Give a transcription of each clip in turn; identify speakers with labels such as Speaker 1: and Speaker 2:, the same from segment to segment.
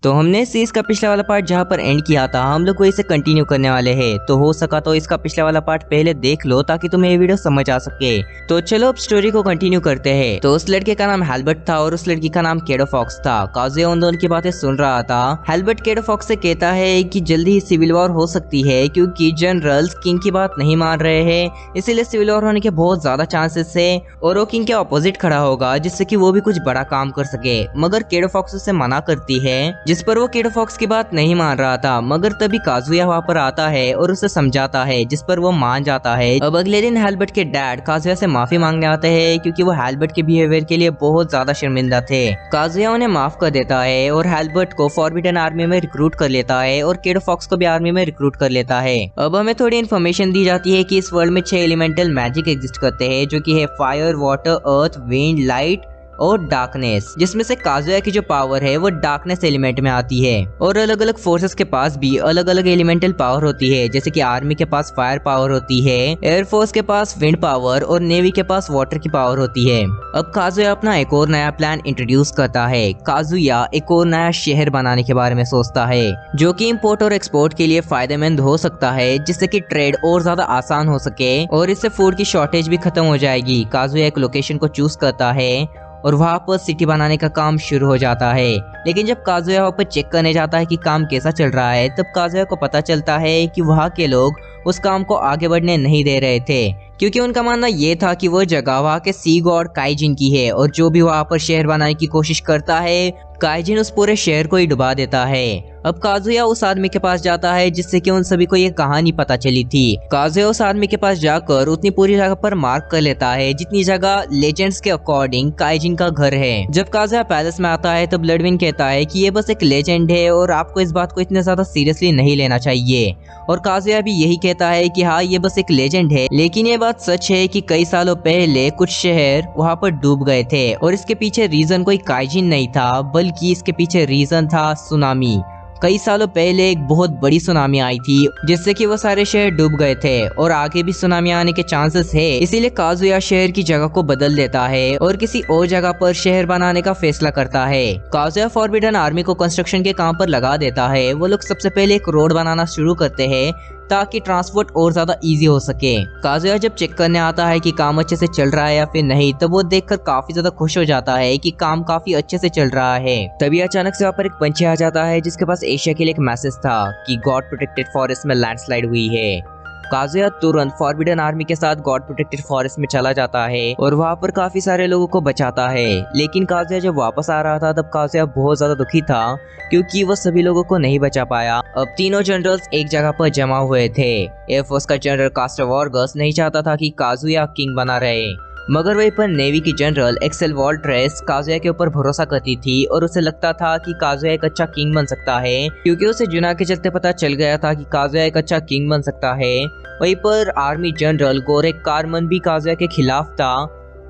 Speaker 1: तो हमने सीरीज का पिछला वाला पार्ट जहाँ पर एंड किया था हम लोग वही से कंटिन्यू करने वाले हैं। तो हो सका तो इसका पिछला वाला पार्ट पहले देख लो ताकि तुम्हें ये वीडियो समझ आ सके। तो चलो अब स्टोरी को कंटिन्यू करते हैं। तो उस लड़के का नाम हेल्बर्ट था और उस लड़की का नाम केडो फॉक्स था। काजुया उन दोनों की बातें सुन रहा था। हेल्बर्ट केडो फॉक्स से कहता है कि जल्दी ही सिविल वॉर हो सकती है क्योंकि जनरल्स किंग की बात नहीं मान रहे हैं, इसीलिए सिविल वॉर होने के बहुत ज्यादा चांसेस है और वो किंग के ऑपोजिट खड़ा होगा जिससे कि वो भी कुछ बड़ा काम कर सके। मगर केडो फॉक्स उसे मना करती है, जिस पर वो केडो फॉक्स की बात नहीं मान रहा था। मगर तभी काजुया वहाँ पर आता है और उसे समझाता है, जिस पर वो मान जाता है। अब अगले दिन हेल्बर्ट के डैड काजुया से माफी मांगने आते हैं क्योंकि वो हेल्बर्ट के बिहेवियर के लिए बहुत ज्यादा शर्मिंदा थे। काजुया उन्हें माफ कर देता है और हेल्बर्ट को फॉरबिडन आर्मी में रिक्रूट कर लेता है और केडो फॉक्स को भी आर्मी में रिक्रूट कर लेता है। अब हमें थोड़ी इन्फॉर्मेशन दी जाती है कि इस वर्ल्ड में 6 एलिमेंटल मैजिक एग्जिस्ट करते हैं, जो कि है फायर, वाटर, अर्थ, विंड, लाइट और डार्कनेस, जिसमें से काजुया की जो पावर है वो डार्कनेस एलिमेंट में आती है। और अलग अलग फोर्सेस के पास भी अलग अलग एलिमेंटल पावर होती है, जैसे कि आर्मी के पास फायर पावर होती है, एयरफोर्स के पास विंड पावर और नेवी के पास वाटर की पावर होती है। अब काजुया अपना एक और नया प्लान इंट्रोड्यूस करता है। काजुया एक और नया शहर बनाने के बारे में सोचता है जो कि इम्पोर्ट और एक्सपोर्ट के लिए फायदेमंद हो सकता है, जिससे कि ट्रेड और ज्यादा आसान हो सके और इससे फूड की शॉर्टेज भी खत्म हो जाएगी। काजुया एक लोकेशन को चूज करता है और वहाँ पर सिटी बनाने का काम शुरू हो जाता है। लेकिन जब काजुया वहाँ पर चेक करने जाता है कि काम कैसा चल रहा है, तब काजुया को पता चलता है कि वहाँ के लोग उस काम को आगे बढ़ने नहीं दे रहे थे, क्योंकि उनका मानना ये था कि वो जगह वहाँ के सी गॉड काइजिन की है और जो भी वहाँ पर शहर बनाने की कोशिश करता है काइजिन उस पूरे शहर को ही डुबा देता है। अब काजुया उस आदमी के पास जाता है जिससे कि उन सभी को ये कहानी पता चली थी। काजुया उस आदमी के पास जाकर उतनी पूरी जगह पर मार्क कर लेता है जितनी जगह लेजेंड्स के अकॉर्डिंग काइजिन का घर है। जब काजुया पैलेस में आता है तब ब्लडविन कहता है कि ये बस एक लेजेंड है और आपको इस बात को इतने ज्यादा सीरियसली नहीं लेना चाहिए। और काजुया भी यही कहता है कि हाँ, ये बस एक लेजेंड है, लेकिन ये बात सच है कि कई सालों पहले कुछ शहर वहाँ पर डूब गए थे और इसके पीछे रीजन कोई काइजिन नहीं था, बल्कि इसके पीछे रीजन था सुनामी। कई सालों पहले एक बहुत बड़ी सुनामी आई थी जिससे कि वो सारे शहर डूब गए थे और आगे भी सुनामी आने के चांसेस है। इसीलिए काजुया शहर की जगह को बदल देता है और किसी और जगह पर शहर बनाने का फैसला करता है। काजुया फॉरबिडन आर्मी को कंस्ट्रक्शन के काम पर लगा देता है। वो लोग सबसे पहले एक रोड बनाना शुरू करते हैं ताकि ट्रांसपोर्ट और ज्यादा इजी हो सके। काजुया जब चेक करने आता है कि काम अच्छे से चल रहा है या फिर नहीं, तब वो देखकर काफी ज्यादा खुश हो जाता है कि काम काफी अच्छे से चल रहा है। तभी अचानक से वहाँ पर एक पंछी आ जाता है जिसके पास एशिया के लिए एक मैसेज था कि गॉड प्रोटेक्टेड फॉरेस्ट में लैंडस्लाइड हुई है। काजुया तुरंत फॉरबिडन आर्मी के साथ गॉड प्रोटेक्टेड फॉरेस्ट में चला जाता है और वहाँ पर काफी सारे लोगों को बचाता है। लेकिन काजुया जब वापस आ रहा था तब काजुया बहुत ज्यादा दुखी था क्योंकि वो सभी लोगों को नहीं बचा पाया। अब तीनों जनरल्स एक जगह पर जमा हुए थे। एयरफोर्स का जनरल कास्टर वॉर्गस नहीं चाहता था कि काजुया किंग बना रहे, मगर वहीं पर नेवी की जनरल एक्सेल वॉल्ट्रेस काजुया के ऊपर भरोसा करती थी और उसे लगता था कि काजुया एक अच्छा किंग बन सकता है, क्योंकि उसे जुना के चलते पता चल गया था कि काजुया एक अच्छा किंग बन सकता है। वहीं पर आर्मी जनरल गोरेक कारमन भी काजुया के खिलाफ था।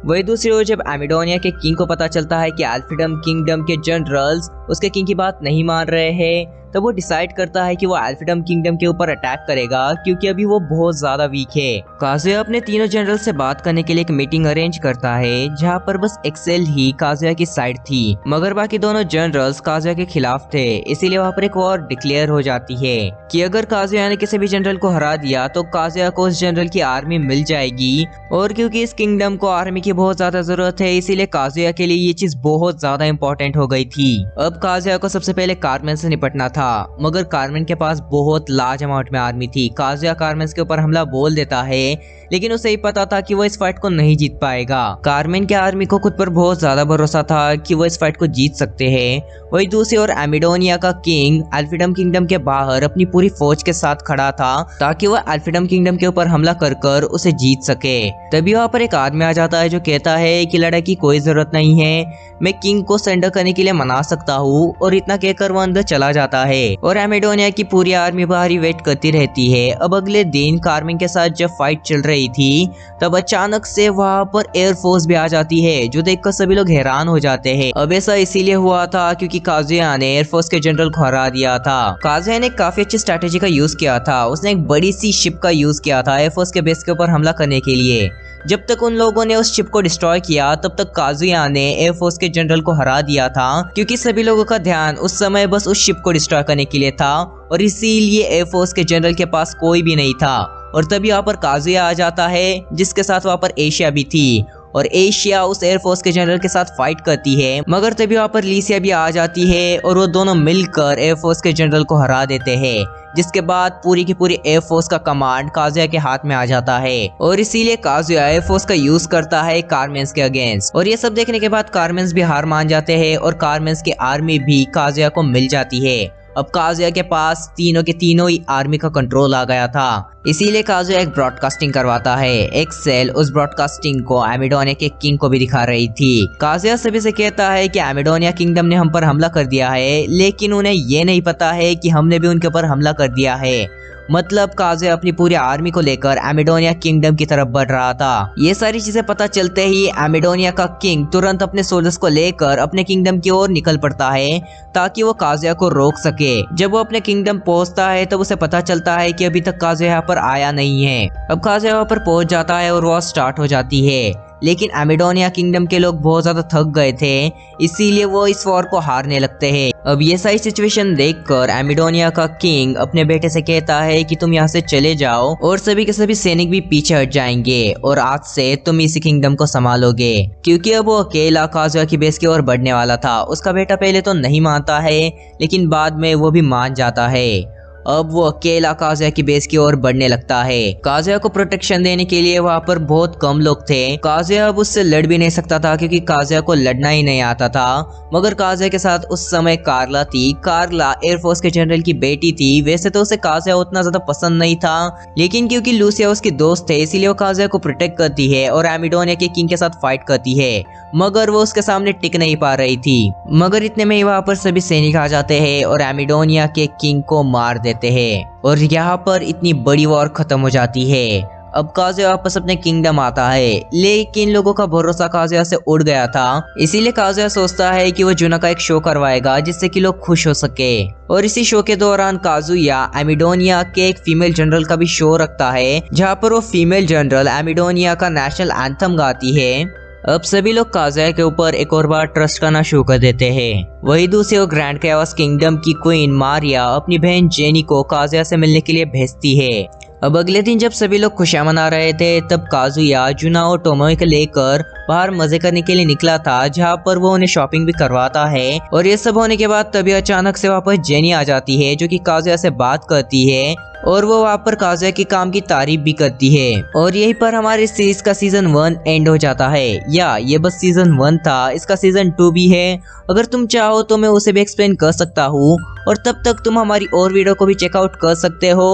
Speaker 1: वही दूसरी ओर जब एमिडोनिया के किंग को पता चलता है कि एल्फिडम किंगडम के जनरल्स उसके किंग की बात नहीं मान रहे हैं, तब वो डिसाइड करता है कि वो एल्फिडम किंगडम के ऊपर अटैक करेगा क्योंकि अभी वो बहुत ज्यादा वीक है। काजुया अपने तीनों जनरल से बात करने के लिए एक मीटिंग अरेंज करता है जहाँ पर बस एक्सेल ही काजुया की साइड थी, मगर बाकी दोनों जनरल्स काजुया के खिलाफ थे। इसीलिए वहाँ पर एक वॉर डिक्लेयर हो जाती है कि अगर काजुया ने किसी भी जनरल को हरा दिया तो काजुया को उस जनरल की आर्मी मिल जाएगी। और क्योंकि इस किंगडम को आर्मी की बहुत ज्यादा जरूरत है, इसीलिए काजुया के लिए ये चीज बहुत ज्यादा इंपॉर्टेंट हो गई थी। अब काजुया को सबसे पहले कारमेन से निपटना था, मगर कारमेन के पास बहुत लार्ज अमाउंट में आर्मी थी। काजुया कारमेन के ऊपर हमला बोल देता है, लेकिन उसे ही पता था कि वो इस फाइट को नहीं जीत पाएगा। कारमेन के आर्मी को खुद पर बहुत ज्यादा भरोसा था कि वो इस फाइट को जीत सकते हैं। वही दूसरी ओर एमिडोनिया का किंग एल्फिडम किंगडम के बाहर अपनी पूरी फौज के साथ खड़ा था ताकि वो एल्फिडम किंगडम के ऊपर हमला कर कर उसे जीत सके। तभी वहाँ पर एक आदमी आ जाता है जो कहता है कि लड़ाई की कोई जरूरत नहीं है, मैं किंग को सरेंडर करने के लिए मना सकता हूँ। और इतना कहकर वो अंदर चला जाता है और एमिडोनिया की पूरी आर्मी बाहर ही वेट करती रहती है। अब अगले दिन कारमेन के साथ जब फाइट चल रही रही थी तब अचानक से वहाँ पर एयरफोर्स भी आ जाती है, जो देखकर सभी लोग हैरान हो जाते हैं। अब ऐसा इसीलिए हुआ था क्योंकि काजुया ने एयरफोर्स के जनरल को हरा दिया था। काजुया ने काफी अच्छी स्ट्रेटेजी का यूज किया था। उसने एक बड़ी सी शिप का यूज किया था एयरफोर्स के बेस के ऊपर हमला करने के लिए। जब तक उन लोगों ने उस शिप को डिस्ट्रॉय किया तब तक काजुया ने एयरफोर्स के जनरल को हरा दिया था, क्योंकि सभी लोगों का ध्यान उस समय बस उस शिप को डिस्ट्रॉय करने के लिए था और इसीलिए एयरफोर्स के जनरल के पास कोई भी नहीं था। और तभी वहाँ पर काजुया आ जाता है, जिसके साथ वहाँ पर एशिया भी थी और एशिया उस एयरफोर्स के जनरल के साथ फाइट करती है। मगर तभी वहाँ पर लीसिया भी आ जाती है और वो दोनों मिलकर एयरफोर्स के जनरल को हरा देते हैं, जिसके बाद पूरी की पूरी एयरफोर्स का कमांड काजुया के हाथ में आ जाता है और इसीलिए काजुया एयरफोर्स का यूज करता है कारमेंस के अगेंस्ट। और ये सब देखने के बाद कारमेंस भी हार मान जाते हैं और कारमेंस की आर्मी भी काजुया को मिल जाती है। अब काजुया के पास तीनों के तीनों ही आर्मी का कंट्रोल आ गया था। इसीलिए काजुया एक ब्रॉडकास्टिंग करवाता है। एक सेल उस ब्रॉडकास्टिंग को एमिडोनिया के किंग को भी दिखा रही थी। काजुया सभी से कहता है कि एमिडोनिया किंगडम ने हम पर हमला कर दिया है, लेकिन उन्हें ये नहीं पता है कि हमने भी उनके ऊपर हमला कर दिया है। मतलब काजुया अपनी पूरी आर्मी को लेकर एमिडोनिया किंगडम की तरफ बढ़ रहा था। ये सारी चीजें पता चलते ही एमिडोनिया का किंग तुरंत अपने सोल्जर्स को लेकर अपने किंगडम की ओर निकल पड़ता है ताकि वो काजुया को रोक सके। जब वो अपने किंगडम पहुंचता है तब उसे पता चलता है कि अभी तक काजुया यहाँ पर आया नहीं है। अब काजुया वहाँ पर पहुंच जाता है और वॉर स्टार्ट हो जाती है, लेकिन एमिडोनिया किंगडम के लोग बहुत ज्यादा थक गए थे, इसीलिए वो इस वॉर को हारने लगते हैं। अब ये सारी सिचुएशन देखकर एमिडोनिया का किंग अपने बेटे से कहता है कि तुम यहाँ से चले जाओ और सभी के सभी सैनिक भी पीछे हट जाएंगे और आज से तुम इसी किंगडम को संभालोगे, क्योंकि अब वो अकेला काजुया की बेस की ओर बढ़ने वाला था। उसका बेटा पहले तो नहीं मानता है, लेकिन बाद में वो भी मान जाता है। अब वो अकेला काजुया की बेस की ओर बढ़ने लगता है। काजुया को प्रोटेक्शन देने के लिए वहाँ पर बहुत कम लोग थे। काजुया अब उससे लड़ भी नहीं सकता था क्योंकि काजुया को लड़ना ही नहीं आता था। मगर काजुया के साथ उस समय कार्ला थी। कार्ला एयरफोर्स के जनरल की बेटी थी। वैसे तो उसे काजुया उतना ज्यादा पसंद नहीं था, लेकिन क्योंकि लूसिया उसकी दोस्त है इसीलिए वो काजुया को प्रोटेक्ट करती है और एमिडोनिया के किंग के साथ फाइट करती है। मगर वो उसके सामने टिक नहीं पा रही थी। मगर इतने में ही वहाँ पर सभी सैनिक आ जाते हैं और एमिडोनिया के किंग को मार देते हैं और यहाँ पर इतनी बड़ी वॉर खत्म हो जाती है। अब काजुया वापस अपने किंगडम आता है, लेकिन लोगों का भरोसा काजुया से उड़ गया था। इसीलिए काजुया सोचता है कि वो जुना का एक शो करवाएगा जिससे कि लोग खुश हो सके। और इसी शो के दौरान काजुया एमिडोनिया के एक फीमेल जनरल का भी शो रखता है, जहाँ पर वो फीमेल जनरल एमिडोनिया का नेशनल एंथम गाती है। अब सभी लोग काजुया के ऊपर एक और बार ट्रस्ट करना शुरू कर देते हैं। वही दूसरी ओर ग्रैंड कैओस किंगडम की क्वीन मारिया अपनी बहन जेनी को काजुया से मिलने के लिए भेजती है। अब अगले दिन जब सभी लोग खुशियां मना रहे थे तब काजुया जुना और टोमोए को लेकर बाहर मजे करने के लिए निकला था, जहाँ पर वो उन्हें शॉपिंग भी करवाता है। और ये सब होने के बाद तभी अचानक से वहाँ पर जेनी आ जाती है, जो कि काजुया से बात करती है और वो वहाँ पर काजुया के काम की तारीफ भी करती है। और यहीं पर हमारे सीरीज का सीजन 1 एंड हो जाता है। या ये बस सीजन 1 था, इसका सीजन 2 भी है। अगर तुम चाहो तो मैं उसे भी एक्सप्लेन कर सकता हूँ और तब तक तुम हमारी और वीडियो को भी चेकआउट कर सकते हो।